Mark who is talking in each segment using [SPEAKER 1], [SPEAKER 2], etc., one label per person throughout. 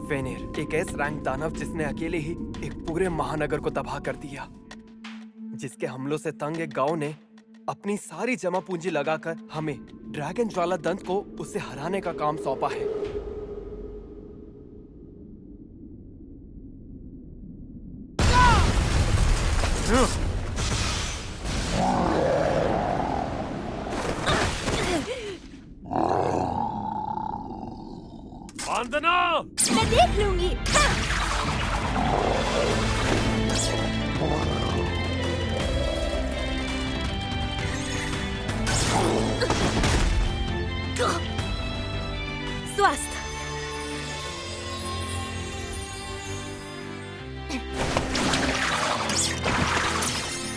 [SPEAKER 1] फेनिर, एक S rank दानव जिसने अकेले ही एक पूरे महानगर को तबाह कर दिया। जिसके हमलों से तंग एक गांव ने अपनी सारी जमा पूंजी लगाकर हमें ड्रैगन ज्वाला दंत को उसे हराने का काम सौंपा है।
[SPEAKER 2] वंदना!
[SPEAKER 3] मैं देख लूंगी। स्वास्थ्य।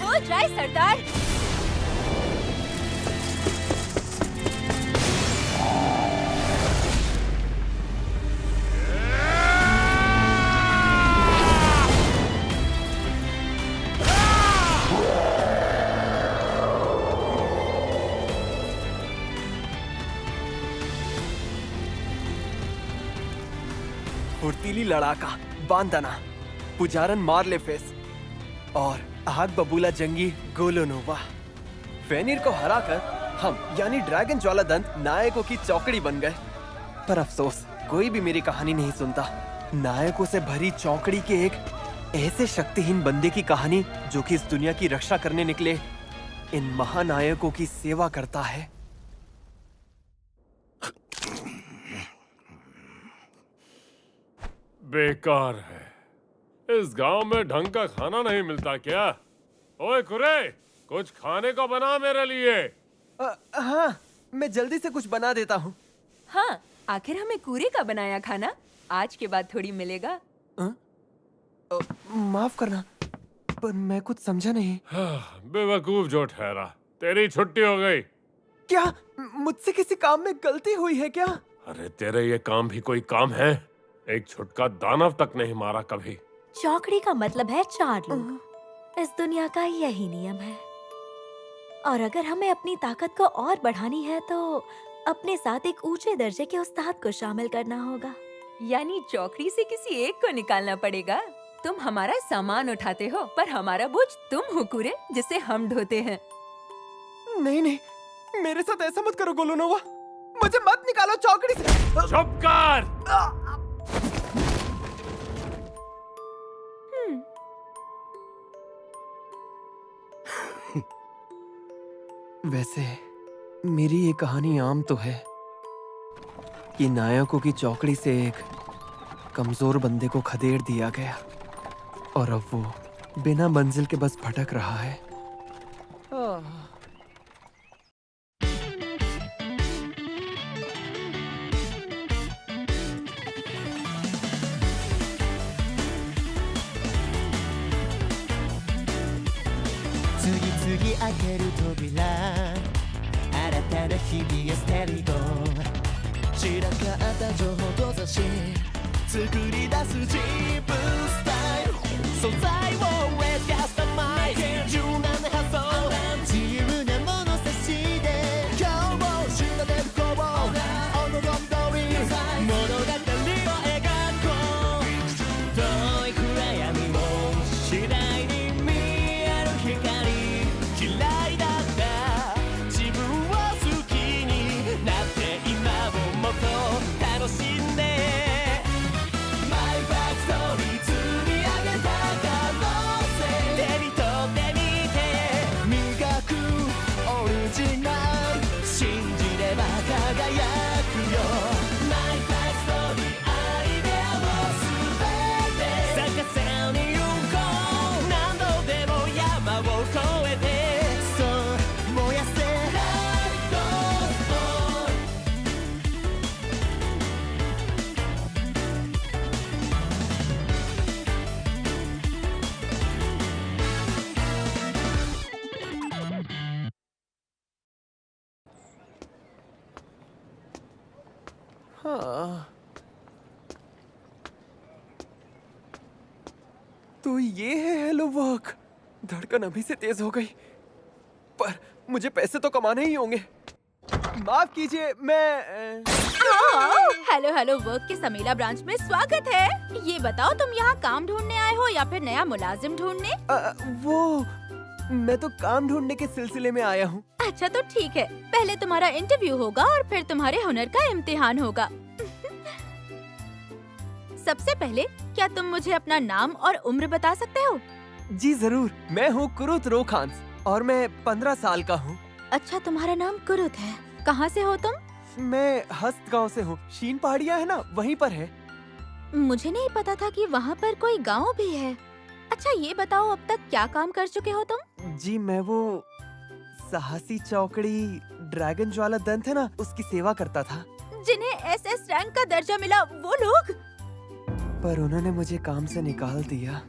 [SPEAKER 3] हो जाए सरदार।
[SPEAKER 1] फुर्तीली लड़ाका बांदना, पुजारन मारलेफेस और आग बबूला जंगी गोलोनोवा। फेनिर को हराकर हम यानी ड्रैगन ज्वाला दंत नायकों की चौकड़ी बन गए। पर अफसोस, कोई भी मेरी कहानी नहीं सुनता। नायकों से भरी चौकड़ी के एक ऐसे शक्तिहीन बंदे की कहानी जो कि इस दुनिया की रक्षा करने निकले इन महानायकों की सेवा करता है।
[SPEAKER 2] बेकार है। इस गांव में ढंग का खाना नहीं मिलता क्या? ओए कुरे, कुछ खाने को बना मेरे लिए।
[SPEAKER 1] हाँ, मैं जल्दी से कुछ बना देता हूँ।
[SPEAKER 3] हाँ, आखिर हमें कूरे का बनाया खाना आज के बाद थोड़ी मिलेगा।
[SPEAKER 1] माफ करना, पर मैं कुछ समझा नहीं।
[SPEAKER 2] बेवकूफ जो ठहरा, तेरी छुट्टी हो गई।
[SPEAKER 1] क्या मुझसे किसी काम में गलती हुई है क्या?
[SPEAKER 2] अरे तेरे ये काम भी कोई काम है? एक छुटका दानव तक नहीं मारा कभी।
[SPEAKER 4] चौकड़ी का मतलब है 4 लोग। इस दुनिया का यही नियम है। और अगर हमें अपनी ताकत को और बढ़ानी है तो अपने साथ एक ऊंचे दर्जे के उस्ताद को शामिल करना होगा।
[SPEAKER 3] यानी चौकड़ी से किसी एक को निकालना पड़ेगा। तुम हमारा सामान उठाते हो, पर हमारा बोझ तुम हो कूरे, जिसे हम ढोते हैं।
[SPEAKER 1] नहीं नहीं, मेरे साथ ऐसा मत करो गोलोनोवा। मुझे मत निकालो चौकड़ी से।
[SPEAKER 2] चुप कर।
[SPEAKER 1] वैसे मेरी ये कहानी आम तो है कि नायकों की चौकड़ी से एक कमजोर बंदे को खदेड़ दिया गया और अब वो बिना मंजिल के बस भटक रहा है।
[SPEAKER 5] 開ける扉新たな日々へステリゴ散らかった情報と雑誌作り出す自分スタイル素材をレスカスタマイズ柔軟な発想自由な物差しで今日を知られる子をお望み通り物語を描こう遠い暗闇を次第に見える光嫌いだった自分を好きになって今をもっと楽しんでマイバックストーリー釣り上げた可能性手に取ってみて磨くオリジナル信じれば輝くよマイバックストーリーアイデアを全て咲かせに行こう何度でも山を越えて
[SPEAKER 1] हाँ, तो ये है हेलो वर्क। धड़कन अभी से तेज हो गई, पर मुझे पैसे तो कमाने ही होंगे। माफ कीजिए, मैं
[SPEAKER 6] आओ, हेलो हेलो वर्क के समेला ब्रांच में स्वागत है। ये बताओ तुम यहाँ काम ढूंढने आए हो या फिर नया मुलाजिम ढूंढने?
[SPEAKER 1] वो मैं तो काम ढूंढने के सिलसिले में आया हूँ।
[SPEAKER 6] अच्छा तो ठीक है, पहले तुम्हारा इंटरव्यू होगा और फिर तुम्हारे हुनर का इम्तिहान होगा। सबसे पहले क्या तुम मुझे अपना नाम और उम्र बता सकते हो?
[SPEAKER 1] जी जरूर, मैं हूँ कुरुत रोखांस और मैं 15 साल का हूँ।
[SPEAKER 6] अच्छा, तुम्हारा नाम कुरुत है। कहाँ से हो तुम?
[SPEAKER 1] मैं हस्त गाँव से हूँ। शीन पहाड़ियाँ है ना, वहीं पर है।
[SPEAKER 6] मुझे नहीं पता था कि वहाँ पर कोई गांव भी है। अच्छा ये बताओ, अब तक क्या काम कर चुके हो तुम?
[SPEAKER 1] जी मैं वो साहसी चौकड़ी ड्रैगन ज्वाला दंत है ना, उसकी सेवा करता था।
[SPEAKER 6] जिन्हें एसएस रैंक का दर्जा मिला वो लोग?
[SPEAKER 1] पर उन्होंने मुझे काम से निकाल दिया।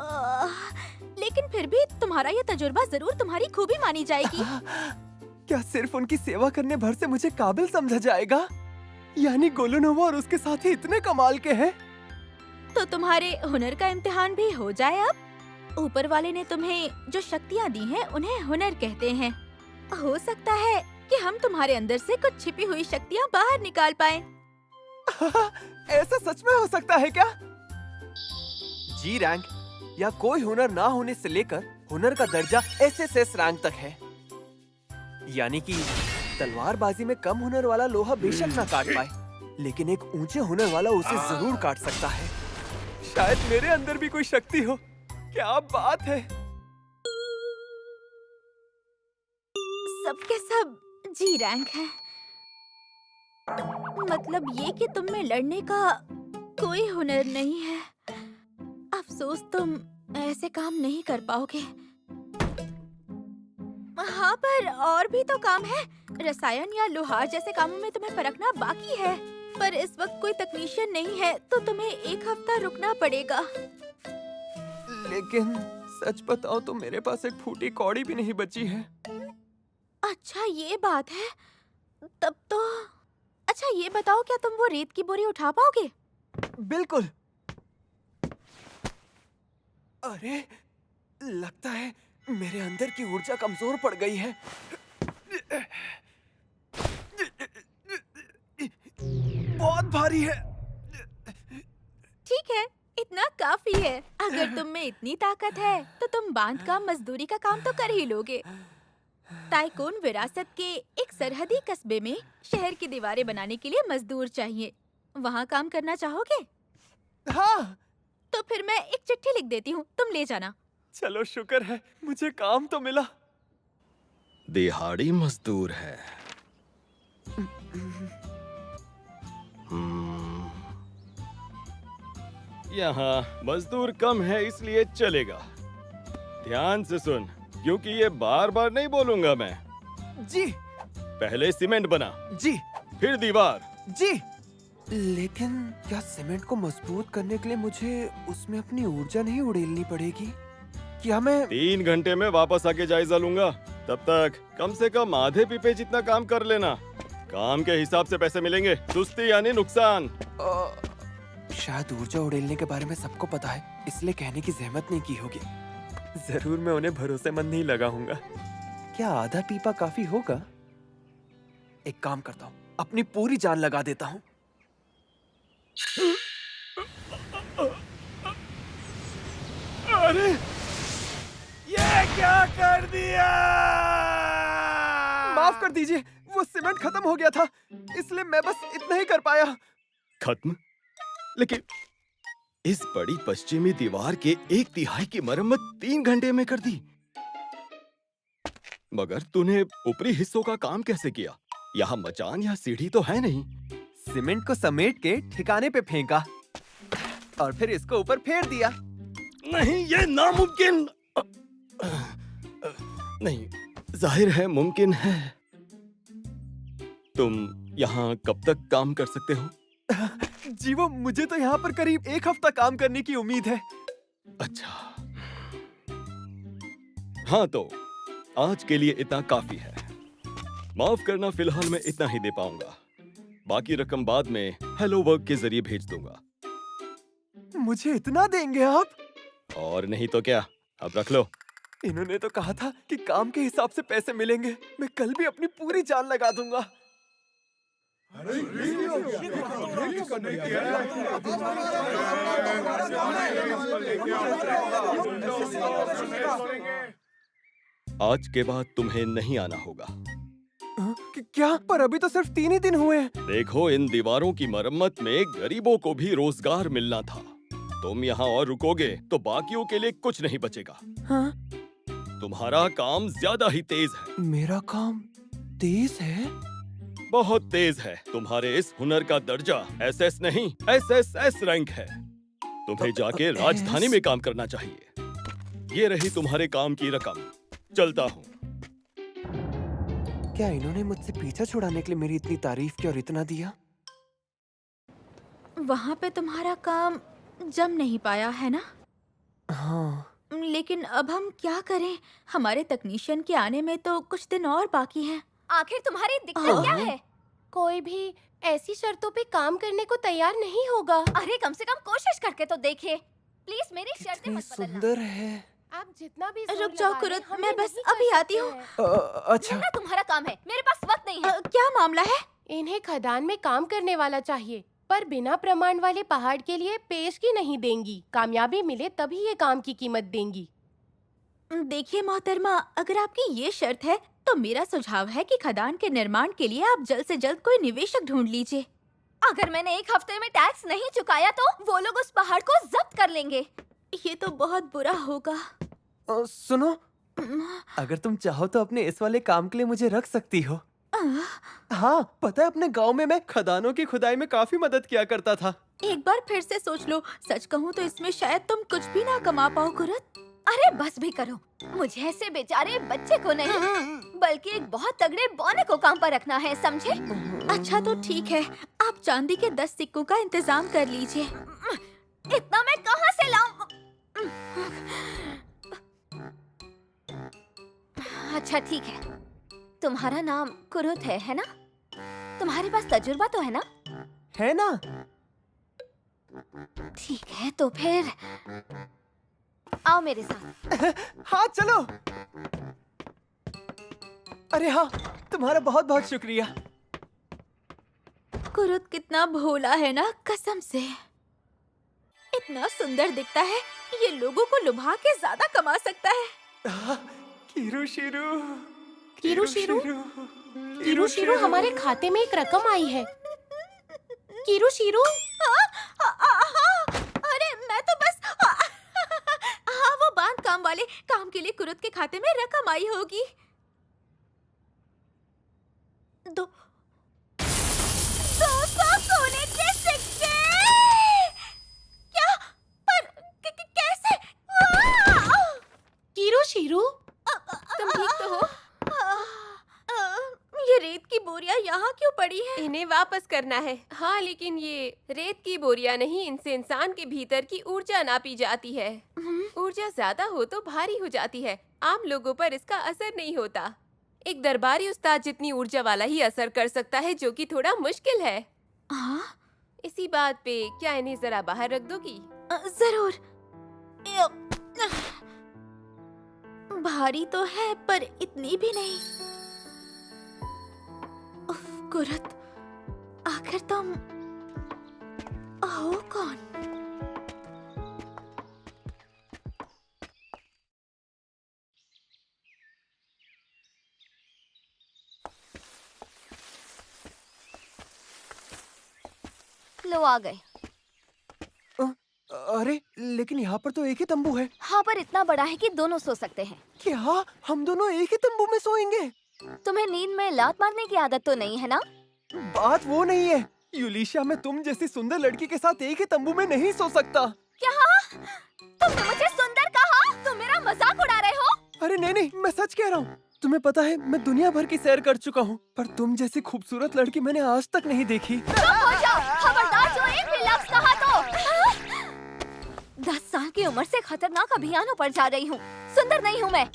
[SPEAKER 6] लेकिन फिर भी तुम्हारा ये तजुर्बा जरूर तुम्हारी खूबी मानी जाएगी।
[SPEAKER 1] क्या सिर्फ उनकी सेवा करने भर से मुझे काबिल समझा जाएगा? यानी गोलुनोवा और उसके साथी इतने कमाल के हैं।
[SPEAKER 6] तो तुम्हारे हुनर का इम्तिहान भी हो जाए अब। ऊपर वाले ने तुम्हें जो शक्तियाँ दी हैं उन्हें हुनर कहते हैं। हो सकता है कि हम तुम्हारे अंदर से कुछ छिपी हुई शक्तियाँ बाहर निकाल पाएं।
[SPEAKER 1] ऐसा सच में हो सकता है क्या? जी रैंक या कोई हुनर ना होने से लेकर हुनर का दर्जा एसएसएस रैंक तक है। यानी कि तलवारबाजी में कम हुनर वाला लोहा बेशक ना काट पाए, लेकिन एक ऊंचे हुनर वाला उसे जरूर काट सकता है। शायद मेरे अंदर भी कोई शक्ति हो। क्या बात है।
[SPEAKER 6] सबके सब जी रैंक है। मतलब ये कि तुम में लड़ने का कोई हुनर नहीं है। अफसोस तुम ऐसे काम नहीं कर पाओगे। हाँ, पर और भी तो काम है। रसायन या लोहार जैसे कामों में तुम्हें परखना बाकी है। पर इस वक्त कोई तकनीशियन नहीं है तो तुम्हें 1 हफ्ता रुकना पड़ेगा।
[SPEAKER 1] लेकिन सच बताओ तो मेरे पास एक फूटी कौड़ी भी नहीं बची है।
[SPEAKER 6] अच्छा ये बात है। तब तो अच्छा ये बताओ, क्या तुम वो रेत की बोरी उठा पाओगे?
[SPEAKER 1] बिल्कुल। अरे लगता है मेरे अंदर की ऊर्जा कमजोर पड़ गई है। बहुत भारी है।
[SPEAKER 6] ठीक है, इतना काफी है। अगर तुम में इतनी ताकत है तो तुम बांध का मजदूरी का काम तो कर ही लोगे। टाइकून विरासत के एक सरहदी कस्बे में शहर की दीवारें बनाने के लिए मजदूर चाहिए। वहाँ काम करना चाहोगे?
[SPEAKER 1] हाँ।
[SPEAKER 6] तो फिर मैं एक चिट्ठी लिख देती हूँ, तुम ले जाना।
[SPEAKER 1] चलो शुक्र है, मुझे काम तो मिला।
[SPEAKER 7] दिहाड़ी मजदूर है। यहाँ मजदूर कम है इसलिए चलेगा। ध्यान से सुन, क्योंकि ये बार बार नहीं बोलूंगा मैं।
[SPEAKER 1] जी।
[SPEAKER 7] पहले सीमेंट बना,
[SPEAKER 1] जी।
[SPEAKER 7] फिर दीवार।
[SPEAKER 1] जी। लेकिन क्या सीमेंट को मजबूत करने के लिए मुझे उसमें अपनी ऊर्जा नहीं उड़ेलनी पड़ेगी? क्या मैं
[SPEAKER 7] 3 घंटे में वापस आके जायजा लूंगा। तब तक कम से कम आधे पीपे जितना काम कर लेना। काम के हिसाब से पैसे मिलेंगे, सुस्ती यानी नुकसान।
[SPEAKER 1] शायद ऊर्जा उड़ेलने के बारे में सबको पता है, इसलिए कहने की जहमत नहीं की होगी। जरूर मैं उन्हें भरोसेमंद नहीं लगाऊंगा। क्या आधा पीपा काफी होगा? एक काम करता हूँ, अपनी पूरी जान लगा देता हूँ।
[SPEAKER 7] अरे ये क्या कर दिया?
[SPEAKER 1] माफ कर दीजिए, वो सीमेंट खत्म हो गया था, इसलिए मैं बस इतना ही कर पाया।
[SPEAKER 7] खत्म? लेकिन इस बड़ी पश्चिमी दीवार के 1/3 की मरम्मत 3 घंटे में कर दी। मगर तूने ऊपरी हिस्सों का काम कैसे किया? यहाँ मचान या सीढ़ी तो है नहीं।
[SPEAKER 1] सीमेंट को समेट के ठिकाने पे फेंका और फिर इसको ऊपर फेर दिया।
[SPEAKER 7] नहीं, ये नामुमकिन। नहीं, जाहिर है मुमकिन है। तुम यहाँ कब तक काम कर सकते हो?
[SPEAKER 1] जी वो मुझे तो यहाँ पर करीब 1 हफ्ता काम करने की उम्मीद है।
[SPEAKER 7] अच्छा, हाँ तो आज के लिए इतना काफी है। माफ करना, फिलहाल मैं इतना ही दे पाऊंगा। बाकी रकम बाद में हेलो वर्क के जरिए भेज दूंगा।
[SPEAKER 1] मुझे इतना देंगे आप?
[SPEAKER 7] और नहीं तो क्या, अब रख लो।
[SPEAKER 1] इन्होंने तो कहा था कि काम के हिसाब से पैसे मिलेंगे। मैं कल भी अपनी पूरी जान लगा दूंगा।
[SPEAKER 7] आज के बाद तुम्हें नहीं आना होगा।
[SPEAKER 1] क्या? पर अभी तो सिर्फ 3 ही दिन हुए हैं।
[SPEAKER 7] देखो, इन दीवारों की मरम्मत में गरीबों को भी रोजगार मिलना था। तुम यहाँ और रुकोगे तो बाकियों के लिए कुछ नहीं बचेगा।
[SPEAKER 1] हाँ?
[SPEAKER 7] तुम्हारा काम ज्यादा ही तेज है।
[SPEAKER 1] मेरा काम तेज है?
[SPEAKER 7] बहुत तेज है। तुम्हारे इस हुनर का दर्जा SS नहीं SSS रैंक है। तुम्हें जाके राजधानी में काम करना चाहिए। ये रही तुम्हारे काम की रकम। चलता हूँ।
[SPEAKER 1] क्या इन्होंने मुझसे पीछा छुड़ाने के लिए मेरी इतनी तारीफ की और इतना दिया?
[SPEAKER 6] वहाँ पे तुम्हारा काम जम नहीं पाया है ना?
[SPEAKER 1] हाँ।
[SPEAKER 6] लेकिन अब हम क्या करें? हमारे तकनीशियन के आने में तो कुछ दिन और बाकी हैं।
[SPEAKER 8] आखिर तुम्हारी दिक्कत क्या है? कोई भी ऐसी शर्तों पे काम करने को तैयार नहीं होगा। अरे कम से कम कोशिश करके तो देखे। प्लीज मेरी शर्तें
[SPEAKER 1] कितनी
[SPEAKER 8] मत बदलना।
[SPEAKER 1] सुंदर है।
[SPEAKER 8] आप जितना भी
[SPEAKER 6] रुक जाओ कुरुत, मैं बस अभी आती हूँ।
[SPEAKER 1] अच्छा।
[SPEAKER 8] ना तुम्हारा काम है, मेरे पास वक्त नहीं है।
[SPEAKER 6] क्या मामला है?
[SPEAKER 9] इन्हें खदान में काम करने वाला चाहिए, पर बिना प्रमाण वाले पहाड़ के लिए पेशगी नहीं देंगी। कामयाबी मिले तभी ये काम की कीमत देंगी।
[SPEAKER 6] देखिए मोहतरमा, अगर आपकी ये शर्त है तो मेरा सुझाव है कि खदान के निर्माण के लिए आप जल्द से जल्द कोई निवेशक ढूंढ लीजिए।
[SPEAKER 8] अगर मैंने 1 हफ्ते में टैक्स नहीं चुकाया तो वो लोग उस पहाड़ को जब्त कर लेंगे।
[SPEAKER 6] ये तो बहुत बुरा होगा।
[SPEAKER 1] सुनो, अगर तुम चाहो तो अपने इस वाले काम के लिए मुझे रख सकती हो। हाँ, पता है अपने गांव में मैं खदानों की खुदाई में काफी मदद किया करता था।
[SPEAKER 6] एक बार फिर से सोच लो। सच कहूँ तो इसमें शायद तुम कुछ भी ना कमा पाओ कुरुत।
[SPEAKER 8] अरे बस भी करो, मुझे ऐसे बेचारे बच्चे को नहीं बल्कि एक बहुत तगड़े बौने को काम पर रखना है, समझे?
[SPEAKER 6] अच्छा तो ठीक है, आप चांदी के 10 सिक्कों का इंतजाम कर लीजिए।
[SPEAKER 8] इतना मैं कहाँ से लाऊं? अच्छा ठीक है, तुम्हारा नाम कुरुत है ना? तुम्हारे पास तजुर्बा तो है ना?
[SPEAKER 1] है ना?
[SPEAKER 8] ठीक है, तो फिर आओ मेरे साथ।
[SPEAKER 1] हाँ चलो। अरे हाँ, तुम्हारा बहुत बहुत शुक्रिया।
[SPEAKER 6] कुरुत कितना भोला है ना, कसम से। इतना सुंदर दिखता है, ये लोगों को लुभा के ज्यादा कमा सकता है।
[SPEAKER 1] कीरू-शीरू,
[SPEAKER 9] कीरू-शीरू? कीरू-शीरू, हमारे खाते में एक रकम आई है। कीरू-शीरू?
[SPEAKER 6] अरे मैं तो बस हाँ, वो बांध काम वाले काम के लिए कुरुत के खाते में रकम आई होगी। दो 200 सोने के सिक्के। क्या? पर कैसे?
[SPEAKER 9] कीरू-शीरू,
[SPEAKER 6] तुम ठीक तो हो? ये रेत की बोरियां यहाँ क्यों पड़ी है?
[SPEAKER 10] इन्हें वापस करना है। हाँ, लेकिन ये रेत की बोरियां नहीं, इनसे इंसान के भीतर की ऊर्जा नापी जाती है। ऊर्जा ज्यादा हो तो भारी हो जाती है, आम लोगों पर इसका असर नहीं होता। एक दरबारी उस्ताद जितनी ऊर्जा वाला ही असर कर सकता है, जो कि थोड़ा मुश्किल है।
[SPEAKER 6] हाँ?
[SPEAKER 10] इसी बात पे क्या इन्हें जरा बाहर रख दोगी?
[SPEAKER 6] जरूर। भारी तो है पर इतनी भी नहीं। उफ, कुरुत, आखिर तुम हो कौन?
[SPEAKER 8] लो आ गए।
[SPEAKER 1] अरे लेकिन यहाँ पर तो एक ही तंबू है।
[SPEAKER 8] हाँ, पर इतना बड़ा है कि दोनों सो सकते हैं।
[SPEAKER 1] क्या हम दोनों एक ही तंबू में सोएंगे?
[SPEAKER 8] तुम्हें नींद में लात मारने की आदत तो नहीं है ना?
[SPEAKER 1] बात वो नहीं है यूलिशिया, मैं तुम जैसी सुंदर लड़की के साथ एक ही तंबू में नहीं सो सकता।
[SPEAKER 8] क्या? तुमने मुझे सुंदर कहा? तुम मेरा मजाक उड़ा रहे हो?
[SPEAKER 1] अरे नहीं, मैं सच कह रहा हूँ। तुम्हें पता है मैं दुनिया भर की सैर कर चुका हूँ, पर तुम जैसी खूबसूरत लड़की मैंने आज तक नहीं देखी।
[SPEAKER 8] चुप हो जाओ, खबरदार जो एक भी लफ्ज़ कहा तो 10 साल की उम्र से खतरनाक अभियानों पर जा रही हूँ। सुंदर नहीं हूँ मैं।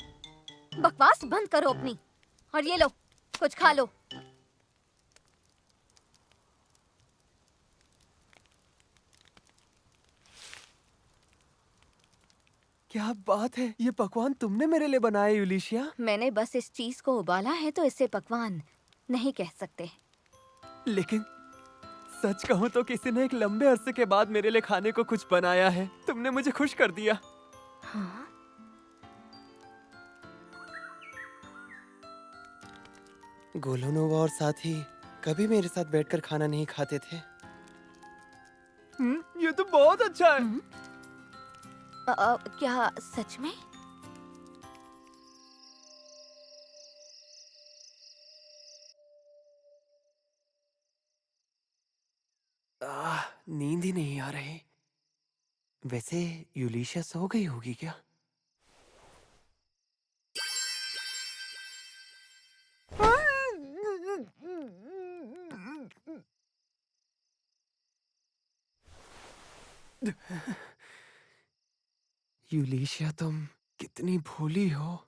[SPEAKER 8] बकवास बंद करो अपनी, और ये लो कुछ खा लो।
[SPEAKER 1] क्या बात है, ये पकवान तुमने मेरे लिए बनाया यूलिशिया?
[SPEAKER 8] मैंने बस इस चीज को उबाला है तो इसे पकवान नहीं कह सकते।
[SPEAKER 1] लेकिन सच कहूं तो किसी ने एक लंबे अरसे के बाद मेरे लिए खाने को कुछ बनाया है। तुमने मुझे खुश कर दिया।
[SPEAKER 8] हाँ?
[SPEAKER 1] गोलोनोवा और साथी कभी मेरे साथ बैठकर खाना नहीं खाते थे। ये तो बहुत अच्छा है।
[SPEAKER 8] क्या सच में?
[SPEAKER 1] नींद ही नहीं आ रही। वैसे यूलिशिया सो गई होगी क्या? यूलिशिया, तुम कितनी भोली हो।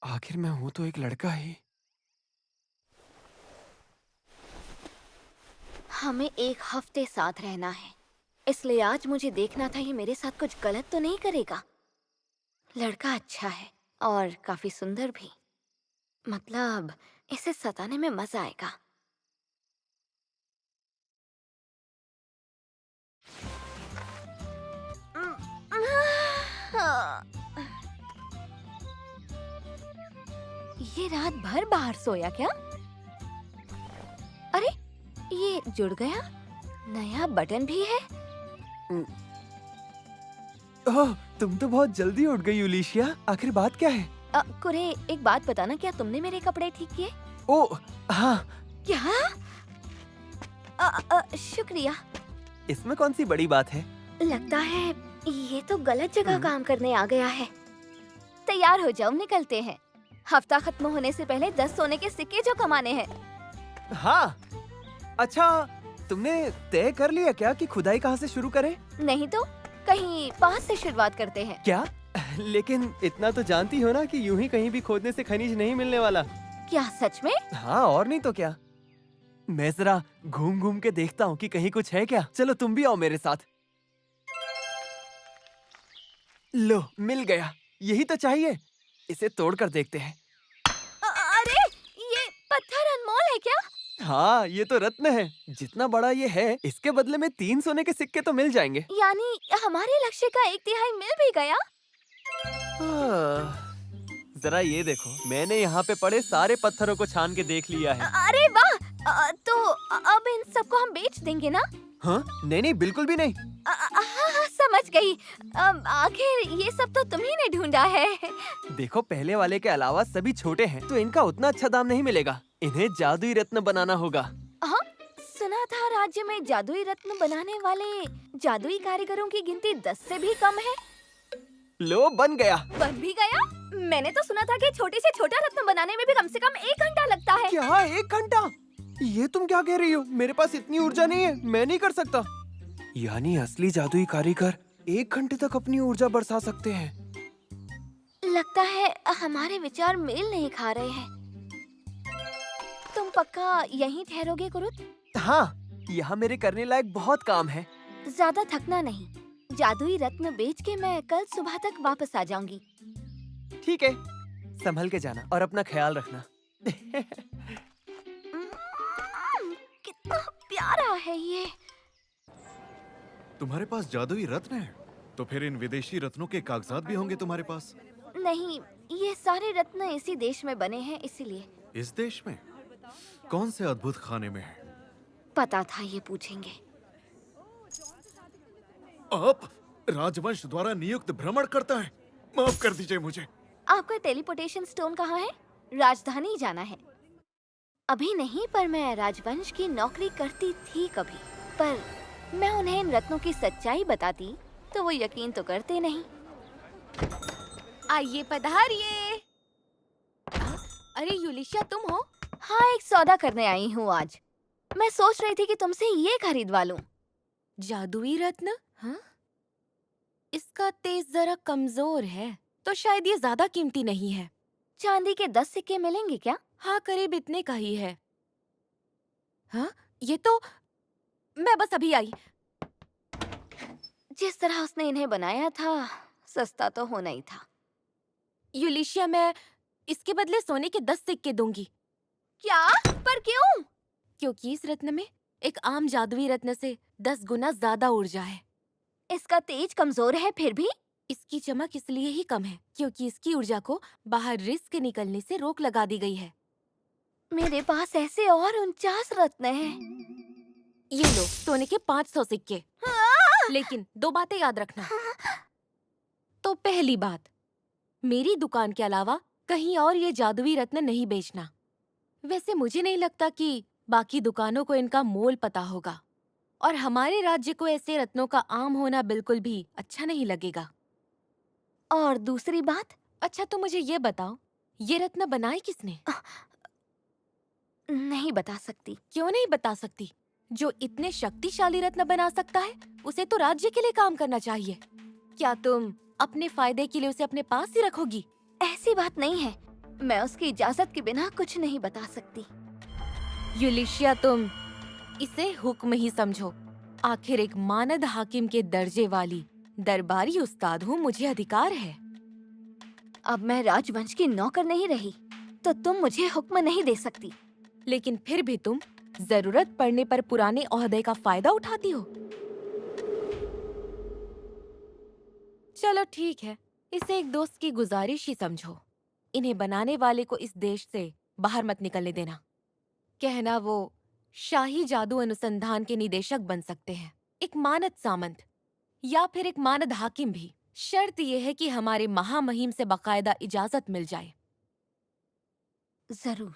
[SPEAKER 1] आखिर मैं हूं तो एक लड़का ही।
[SPEAKER 8] हमें एक हफ्ते साथ रहना है, इसलिए आज मुझे देखना था ये मेरे साथ कुछ गलत तो नहीं करेगा। लड़का अच्छा है और काफी सुंदर भी। मतलब इसे सताने में मजा आएगा। ये रात भर बाहर सोया क्या? अरे ये जुड़ गया। नया बटन भी है।
[SPEAKER 1] ओह, तुम तो बहुत जल्दी उठ गई यूलिशिया। आखिर बात क्या है?
[SPEAKER 8] कुरे, एक बात बताना, क्या तुमने मेरे कपड़े ठीक किए?
[SPEAKER 1] ओह हाँ।
[SPEAKER 8] क्या? शुक्रिया।
[SPEAKER 1] इसमें कौन सी बड़ी बात है?
[SPEAKER 8] लगता है ये तो गलत जगह काम करने आ गया है। तैयार हो जाओ, निकलते हैं। हफ्ता खत्म होने से पहले 10 सोने के सिक्के जो कमाने हैं।
[SPEAKER 1] हाँ। अच्छा, तुमने तय कर लिया क्या कि खुदाई कहाँ से शुरू करें?
[SPEAKER 8] नहीं तो कहीं पास से शुरुआत करते हैं।
[SPEAKER 1] क्या? लेकिन इतना तो जानती हो ना कि यूं ही कहीं भी खोदने से खनिज नहीं मिलने वाला।
[SPEAKER 8] क्या सच में?
[SPEAKER 1] हाँ, और नहीं तो क्या। मैं जरा घूम घूम के देखता हूँ कि कहीं कुछ है क्या। चलो तुम भी आओ मेरे साथ। लो, मिल गया। यही तो चाहिए। इसे तोड़कर देखते हैं।
[SPEAKER 8] अरे ये पत्थर अनमोल है क्या?
[SPEAKER 1] हाँ, ये तो रत्न है। जितना बड़ा ये है, इसके बदले में 3 सोने के सिक्के तो मिल जाएंगे।
[SPEAKER 8] यानी हमारे लक्ष्य का 1/3 मिल भी गया।
[SPEAKER 1] जरा ये देखो, मैंने यहाँ पे पड़े सारे पत्थरों को छान के देख लिया है।
[SPEAKER 8] अरे वाह! तो अब इन सबको हम बेच देंगे ना?
[SPEAKER 1] हाँ? नहीं नहीं, बिल्कुल भी नहीं।
[SPEAKER 8] हाँ, समझ गई। आखिर ये सब तो तुम्ही ने ढूंढा है।
[SPEAKER 1] देखो, पहले वाले के अलावा सभी छोटे हैं, तो इनका उतना अच्छा दाम नहीं मिलेगा। इन्हें जादुई रत्न बनाना होगा।
[SPEAKER 8] हाँ, सुना था राज्य में जादुई रत्न बनाने वाले जादुई कारीगरों की गिनती 10 से भी कम है।
[SPEAKER 1] लो, बन गया।
[SPEAKER 8] बन भी गया? मैंने तो सुना था कि छोटे से छोटा रत्न बनाने में भी कम से कम 1 घंटा लगता है।
[SPEAKER 1] क्या 1 घंटा? ये तुम क्या कह रही हो? मेरे पास इतनी ऊर्जा नहीं है, मैं नहीं कर सकता। यानी असली जादुई कारीगर 1 घंटे तक अपनी ऊर्जा बरसा सकते हैं।
[SPEAKER 8] लगता है हमारे विचार मेल नहीं खा रहे हैं। तुम पक्का यहीं ठहरोगे कुरुत?
[SPEAKER 1] हाँ, यहाँ मेरे करने लायक बहुत काम है।
[SPEAKER 8] ज्यादा थकना नहीं। जादुई रत्न बेच के मैं कल सुबह तक वापस आ जाऊंगी।
[SPEAKER 1] ठीक है, संभल के जाना और अपना ख्याल रखना।
[SPEAKER 8] कितना प्यारा है ये।
[SPEAKER 11] तुम्हारे पास जादुई रत्न है, तो फिर इन विदेशी रत्नों के कागजात भी होंगे तुम्हारे पास?
[SPEAKER 8] नहीं, ये सारे रत्न इसी देश में बने हैं, इसीलिए।
[SPEAKER 11] इस देश में? कौन से अद्भुत खाने में है?
[SPEAKER 8] पता था ये पूछेंगे।
[SPEAKER 11] आप राजवंश द्वारा नियुक्त भ्रमण करता है। माफ कर दीजिए मुझे।
[SPEAKER 8] आपका टेलीपोर्टेशन स्टोन कहाँ है? राजधानी जाना है। अभी नहीं, पर मैं राजवंश की नौकरी करती थी कभी। पर मैं उन्हें इन रत्नों की सच्चाई बताती तो वो यकीन तो करते नहीं।
[SPEAKER 6] आइए, पधारिए। अरे यूलिशिया, तुम हो?
[SPEAKER 8] हाँ, एक सौदा करने आई हूँ आज। मैं सोच रही थी कि तुमसे ये खरीदवा लूं।
[SPEAKER 10] जादुई रत्न? हाँ? इसका तेज जरा कमजोर है, तो शायद ये ज्यादा कीमती नहीं है।
[SPEAKER 8] चांदी के 10 सिक्के मिलेंगे क्या?
[SPEAKER 10] हाँ, करीब इतने का ही है। हाँ, ये तो मैं बस अभी आई।
[SPEAKER 8] जिस तरह उसने इन्हें बनाया था, सस्ता तो होना ही था।
[SPEAKER 10] यूलिशिया, मैं इसके बदले सोने के 10 सिक्के दूंगी।
[SPEAKER 8] क्या? पर क्यों?
[SPEAKER 9] क्योंकि इस रत्न में एक आम जादुई रत्न से 10 गुना ज्यादा ऊर्जा है।
[SPEAKER 8] इसका तेज कमजोर है, फिर भी
[SPEAKER 9] इसकी चमक इसलिए ही कम है क्योंकि इसकी ऊर्जा को बाहर रिस्क के निकलने से रोक लगा दी गई है।
[SPEAKER 8] मेरे पास ऐसे और 49 रत्न हैं।
[SPEAKER 9] ये लो सोने के 500 सिक्के। लेकिन 2 बातें याद रखना। तो पहली बात, मेरी दुकान के अलावा कहीं और ये जादुई रत्न नहीं बेचना। वैसे मुझे नहीं लगता कि बाकी दुकानों को इनका मोल पता होगा, और हमारे राज्य को ऐसे रत्नों का आम होना बिल्कुल भी अच्छा नहीं लगेगा।
[SPEAKER 8] और दूसरी बात,
[SPEAKER 9] अच्छा तो मुझे ये बताओ, ये रत्न बनाए किसने?
[SPEAKER 8] नहीं बता सकती।
[SPEAKER 9] क्यों नहीं बता सकती? जो इतने शक्तिशाली रत्न बना सकता है उसे तो राज्य के लिए काम करना चाहिए। क्या तुम अपने फायदे के लिए उसे अपने पास ही रखोगी?
[SPEAKER 8] ऐसी बात नहीं है, मैं उसकी इजाजत के बिना कुछ नहीं बता सकती।
[SPEAKER 9] यूलिशिया, तुम इसे हुक्म ही समझो। आखिर एक मानद हाकिम के दर्जे वाली दरबारी उस्ताद हूँ, मुझे अधिकार है।
[SPEAKER 8] अब मैं राजवंश की नौकर नहीं रही, तो तुम मुझे हुक्म नहीं दे सकती।
[SPEAKER 9] लेकिन फिर भी तुम जरूरत पड़ने पर पुराने ओहदे का फायदा उठाती हो। चलो ठीक है, इसे एक दोस्त की गुजारिश ही समझो। इन्हें बनाने वाले को इस देश से बाहर मत निकलने देना। कहना वो शाही जादू अनुसंधान के निदेशक बन सकते हैं, एक मानद सामंत या फिर एक मानद हाकिम भी। शर्त यह है कि हमारे महामहिम से बाकायदा इजाजत मिल जाए।
[SPEAKER 8] जरूर।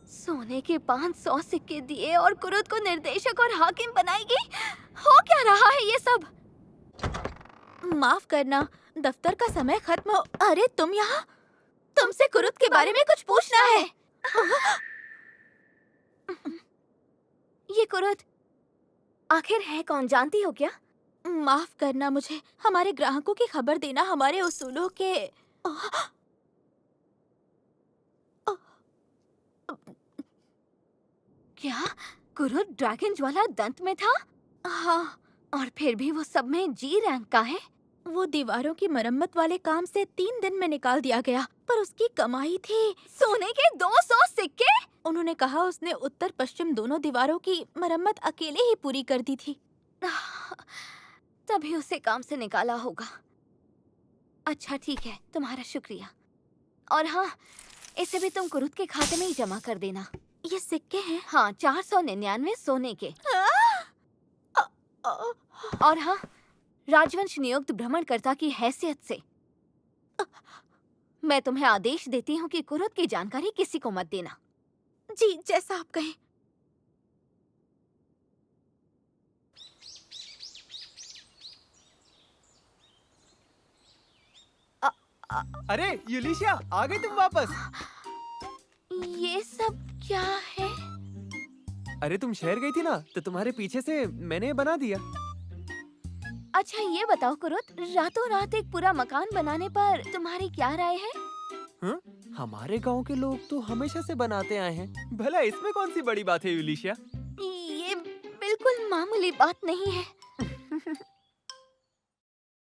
[SPEAKER 8] सोने के 500 सिक्के दिए और कुरुद को निर्देशक और हाकिम बनाएगी? हो क्या रहा है ये सब? माफ करना, दफ्तर का समय खत्म हो। अरे तुम यहाँ? तुमसे कुरुद के बारे में कुछ पूछना है। ये कुरुद आखिर है कौन, जानती हो क्या? माफ करना मुझे, हमारे ग्राहकों की खबर देना हमारे उसूलों के। क्या कुरुद ड्रैगन ज्वाला दंत में था? हाँ, और फिर भी वो सब में जी रैंक का है। वो दीवारों की मरम्मत वाले काम से 3 दिन में निकाल दिया गया, पर उसकी कमाई थी सोने के 200 सिक्के। उन्होंने कहा उसने उत्तर पश्चिम दोनों दीवारों की मरम्मत अकेले ही पूरी कर दी थी। तभी उसे काम से निकाला होगा। अच्छा ठीक है, तुम्हारा शुक्रिया। और हाँ, इसे भी तुम कुरुद के खाते में ही जमा कर देना। ये सिक्के हैं? हाँ, 499 सोने के। और हाँ, राजवंश नियुक्त भ्रमणकर्ता की हैसियत से मैं तुम्हें आदेश देती हूँ कि कुरुद की जानकारी किसी को मत देना। जी, जैसा आप कहें।
[SPEAKER 1] अरे यूलिशिया, आ गई तुम वापस?
[SPEAKER 8] ये सब क्या है?
[SPEAKER 1] अरे तुम शहर गई थी ना, तो तुम्हारे पीछे से मैंने बना दिया।
[SPEAKER 8] अच्छा ये बताओ कुरुद, रातों रात एक पूरा मकान बनाने पर तुम्हारी क्या राय है?
[SPEAKER 1] हमारे गांव के लोग तो हमेशा से बनाते आए हैं, भला इसमें कौन सी बड़ी बात है यूलिशिया?
[SPEAKER 8] ये बिल्कुल मामूली बात नहीं है।